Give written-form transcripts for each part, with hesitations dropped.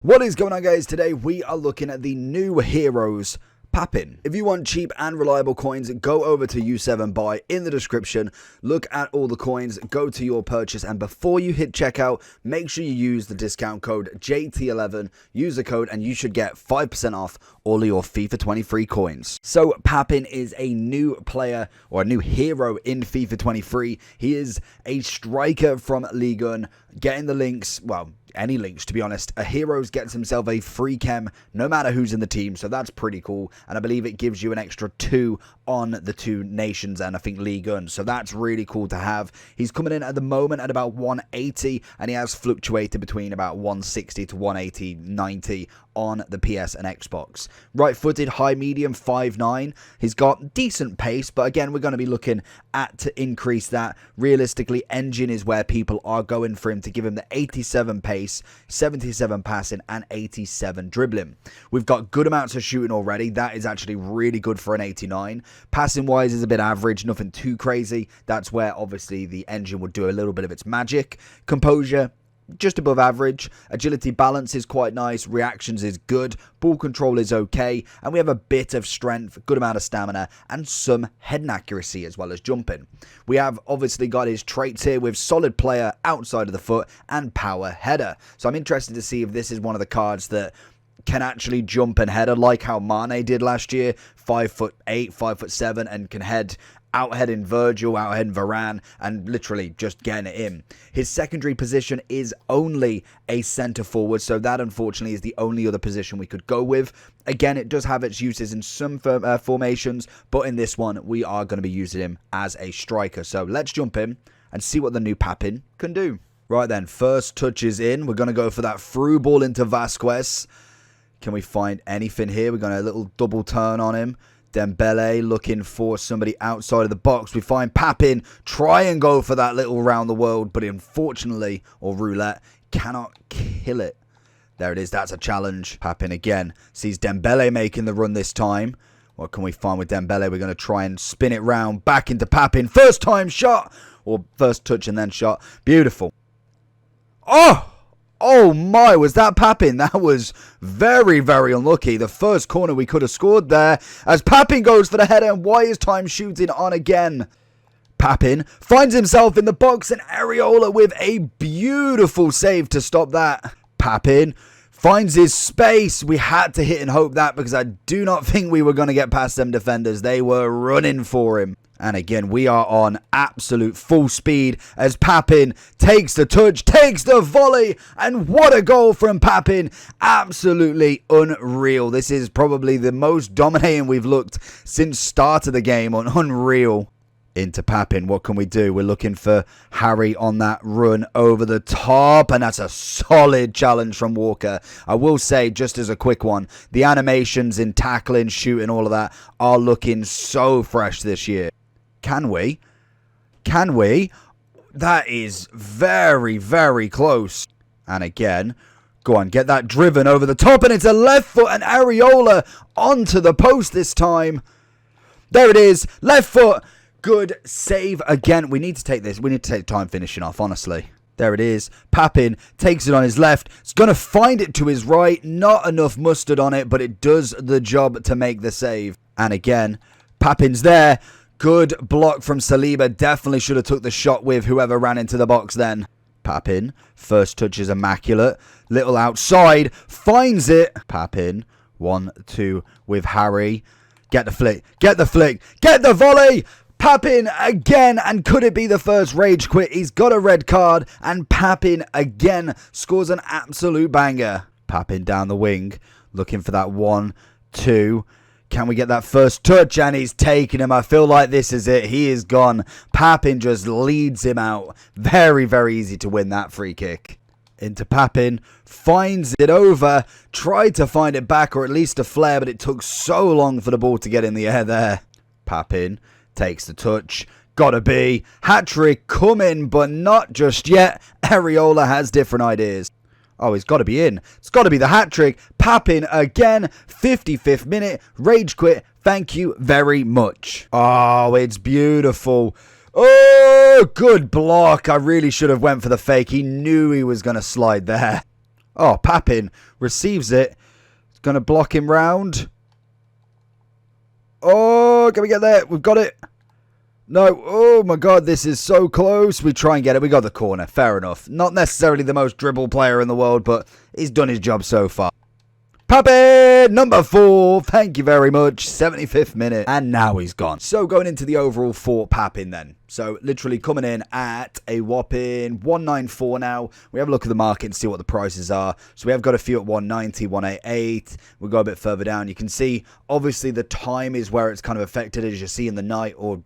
What is going on, guys? Today we are looking at the new heroes, Papin. If you want cheap and reliable coins, go over to U7 Buy in the description, look at all the coins, go to your purchase, and before you hit checkout, make sure you use the discount code JT11, use the code, and you should get 5% off all of your FIFA 23 coins. So Papin is a new player, or a new hero in FIFA 23. He is a striker from Ligue 1, getting the links, well, any links to be honest. A heroes gets himself a free chem no matter who's in the team, so that's pretty cool, and I believe it gives you an extra 2 on the 2 nations and I think Ligue 1, so that's really cool to have. He's coming in at the moment at about 180 and he has fluctuated between about 160 to 180, 90 on the PS and Xbox. Right footed, high medium, 5'9". He's got decent pace, but again we're going to be looking at to increase that. Realistically, engine is where people are going for him to give him the 87 pace, 77 passing and 87 dribbling. We've got good amounts of shooting already. That is actually really good for an 89. Passing wise is a bit average, nothing too crazy. That's where obviously the engine would do a little bit of its magic. Composure, just above average. Agility, balance is quite nice. Reactions is good. Ball control is okay. And we have a bit of strength, good amount of stamina, and some head accuracy as well as jumping. We have obviously got his traits here with solid player outside of the foot and power header. So I'm interested to see if this is one of the cards that can actually jump and header like how Mane did last year. 5'8", 5'7", and can out-heading Virgil, out-heading Varane, and literally just getting it in. His secondary position is only a centre forward, so that unfortunately is the only other position we could go with. Again, it does have its uses in some formations, but in this one, we are going to be using him as a striker. So let's jump in and see what the new Papin can do. Right then, first touch is in. We're going to go for that through ball into Vasquez. Can we find anything here? We're going to a little double turn on him. Dembele looking for somebody outside of the box. We find Papin, try and go for that little round the world, but unfortunately, or roulette, cannot kill it. There it is, that's a challenge. Papin again sees Dembele making the run this time. What can we find with Dembele? We're going to try and spin it round back into Papin. First time shot, or first touch and then shot. Beautiful. Oh my, was that Papin? That was very, very unlucky. The first corner we could have scored there. As Papin goes for the header, and why is time shooting on again? Papin finds himself in the box, and Areola with a beautiful save to stop that. Papin finds his space. We had to hit and hope that, because I do not think we were going to get past them defenders. They were running for him. And again, we are on absolute full speed as Papin takes the touch, takes the volley, and what a goal from Papin. Absolutely unreal. This is probably the most dominating we've looked since start of the game. Unreal. Into Papin, what can we do? We're looking for Harry on that run over the top, and that's a solid challenge from Walker. I will say, just as a quick one, the animations in tackling, shooting, all of that are looking so fresh this year. Can we? Can we? That is very, very close. And again, go on, get that driven over the top, and it's a left foot, and Areola onto the post this time. There it is, left foot. Good save again. We need to take this. We need to take time finishing off, honestly. There it is. Papin takes it on his left. It's going to find it to his right. Not enough mustard on it, but it does the job to make the save. And again, Papin's there. Good block from Saliba. Definitely should have took the shot with whoever ran into the box then. Papin, first touch is immaculate. Little outside, finds it. Papin, 1-2 with Harry. Get the flick, get the flick, get the volley. Papin again, and could it be the first rage quit? He's got a red card, and Papin again scores an absolute banger. Papin down the wing, looking for that 1-2. Can we get that first touch? And he's taken him. I feel like this is it. He is gone. Papin just leads him out. Very, very easy to win that free kick. Into Papin. Finds it over. Tried to find it back, or at least a flare, but it took so long for the ball to get in the air there. Papin takes the touch. Gotta be. Hat-trick coming, but not just yet. Areola has different ideas. Oh, he's got to be in. It's got to be the hat-trick. Papin again. 55th minute. Rage quit. Thank you very much. Oh, it's beautiful. Oh, good block. I really should have went for the fake. He knew he was going to slide there. Oh, Papin receives it. It's going to block him round. Oh, can we get there? We've got it. No. Oh, my God. This is so close. We try and get it. We got the corner. Fair enough. Not necessarily the most dribble player in the world, but he's done his job so far. Papin, number 4. Thank you very much. 75th minute. And now he's gone. So going into the overall for Papin then. So literally coming in at a whopping 194 now. We have a look at the market and see what the prices are. So we have got a few at 190, 188. We'll go a bit further down. You can see obviously the time is where it's kind of affected, as you see in the night, or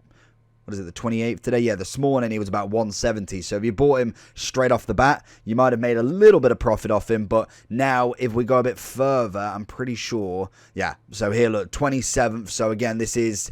what is it, the 28th today? Yeah, this morning he was about 170. So if you bought him straight off the bat, you might have made a little bit of profit off him. But now, if we go a bit further, I'm pretty sure. Yeah, so here, look, 27th. So again, this is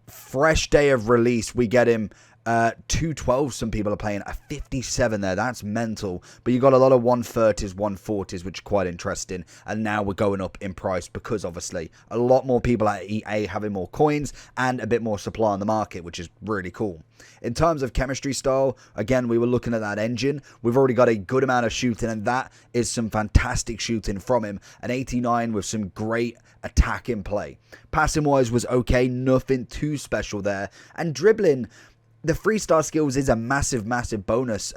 fresh day of release. We get him 212. Some people are playing a 57 there. That's mental. But you got a lot of 130s, 140s, which are quite interesting. And now we're going up in price because obviously a lot more people at EA having more coins and a bit more supply on the market, which is really cool. In terms of chemistry style, again, we were looking at that engine. We've already got a good amount of shooting, and that is some fantastic shooting from him. An 89 with some great attack in play. Passing wise was okay, nothing too special there. And dribbling, the 3-star skills is a massive bonus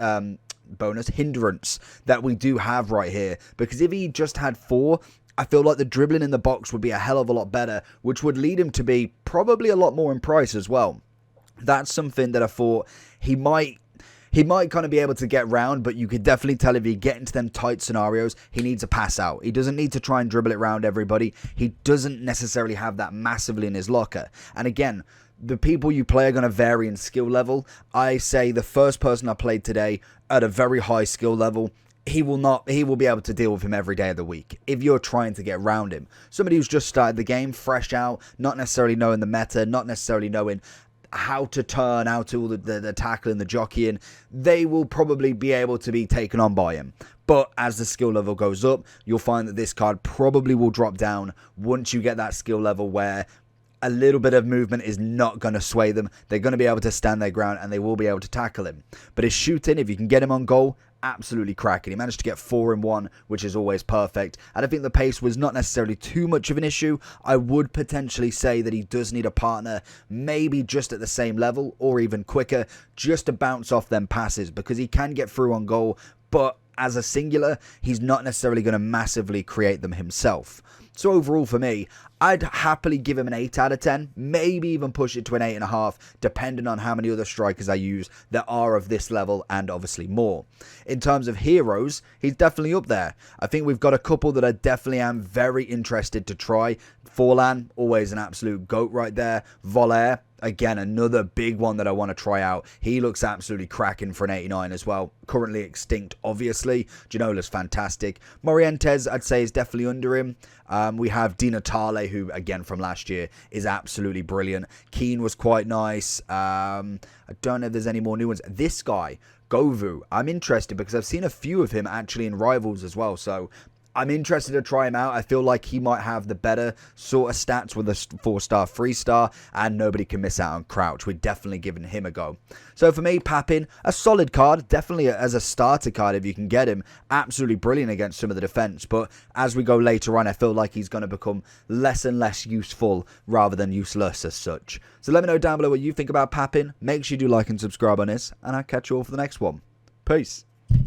hindrance that we do have right here, because if he just had 4, I feel like the dribbling in the box would be a hell of a lot better, which would lead him to be probably a lot more in price as well. That's something that I thought he might kind of be able to get round, but you could definitely tell if you get into them tight scenarios, he needs a pass out. He doesn't need to try and dribble it around everybody. He doesn't necessarily have that massively in his locker. And again, the people you play are going to vary in skill level. I say the first person I played today at a very high skill level, he will be able to deal with him every day of the week if you're trying to get around him. Somebody who's just started the game, fresh out, not necessarily knowing the meta, not necessarily knowing how to turn, how to the tackling, the jockeying, they will probably be able to be taken on by him. But as the skill level goes up, you'll find that this card probably will drop down once you get that skill level where a little bit of movement is not going to sway them. They're going to be able to stand their ground and they will be able to tackle him. But his shooting, if you can get him on goal, absolutely cracking. He managed to get 4 in 1, which is always perfect. And I think the pace was not necessarily too much of an issue. I would potentially say that he does need a partner, maybe just at the same level or even quicker, just to bounce off them passes, because he can get through on goal, but as a singular, he's not necessarily going to massively create them himself. So overall for me, I'd happily give him an 8 out of 10, maybe even push it to an 8.5, depending on how many other strikers I use that are of this level and obviously more. In terms of heroes, he's definitely up there. I think we've got a couple that I definitely am very interested to try. Forlan, always an absolute GOAT right there. Voler, again, another big one that I want to try out. He looks absolutely cracking for an 89 as well. Currently extinct, obviously. Ginola's fantastic. Morientes, I'd say, is definitely under him. We have Di Natale, who, again, from last year, is absolutely brilliant. Keane was quite nice. I don't know if there's any more new ones. This guy, Govu, I'm interested because I've seen a few of him actually in Rivals as well. So I'm interested to try him out. I feel like he might have the better sort of stats with a 4-star, 3-star, and nobody can miss out on Crouch. We're definitely giving him a go. So for me, Papin, a solid card, definitely as a starter card if you can get him. Absolutely brilliant against some of the defense, but as we go later on, I feel like he's going to become less and less useful rather than useless as such. So let me know down below what you think about Papin. Make sure you do like and subscribe on this, and I'll catch you all for the next one. Peace.